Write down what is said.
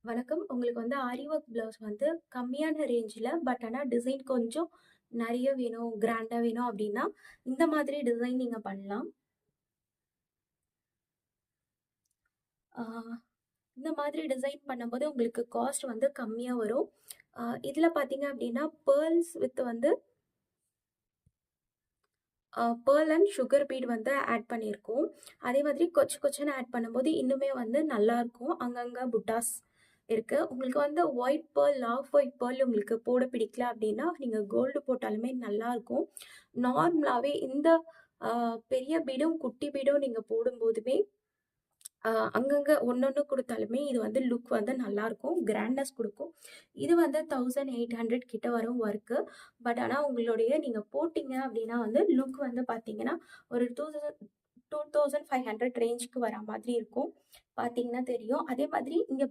வணக்கம். உங்களுக்கு வந்து ஆரி ஒர்க் ப்ளவுஸ் வந்து கம்மியான ரேஞ்சில பட் ஆனா டிசைன் கொஞ்சம் நெறைய வேணும், கிராண்டா வேணும் அப்டின்னா, இந்த மாதிரி டிசைன் நீங்க பண்ணலாம். ஆ இந்த மாதிரி டிசைன் பண்ணும்போது உங்களுக்கு காஸ்ட் வந்து கம்மியா வரும். இதுல பார்த்தீங்க அப்டின்னா, பேர்ல்ஸ் வித் வந்து பேர்ல் அண்ட் சுகர் பீட் வந்து ஆட் பண்ணியிருக்கோம். அதே மாதிரி கொச்சு கொச்சுன்னு ஆட் பண்ணும்போது இன்னுமே வந்து நல்லாருக்கும். அங்கங்க புட்டாஸ் இருக்கு. உங்களுக்கு வந்து white pearl, off white pearl உங்களுக்கு போட பிடிக்கல அப்டின்னா, நீங்க கோல்டு போட்டாலுமே நல்லாருக்கும். நார்மலாவே இந்த அ பெரிய பீடும், குட்டி பீடும் நீங்க போடும்போதுமே, அங்கங்க ஒண்ணொண்ணு குடுத்தாலுமே இது வந்து லுக் வந்து நல்லாருக்கும். கிராண்ட்னஸ் குடுக்கும். இது வந்து 1800 கிட்ட வரும் ஒர்க்கு. பட் ஆனா உங்களுடைய நீங்க போட்டீங்க அப்டின்னா வந்து லுக் வந்து பார்த்தீங்கன்னா, ஒரு 2500 ரேஞ்சுக்கு வரா மாதிரி இருக்கும். பார்த்தீங்கன்னா தெரியும். அதே மாதிரி இங்க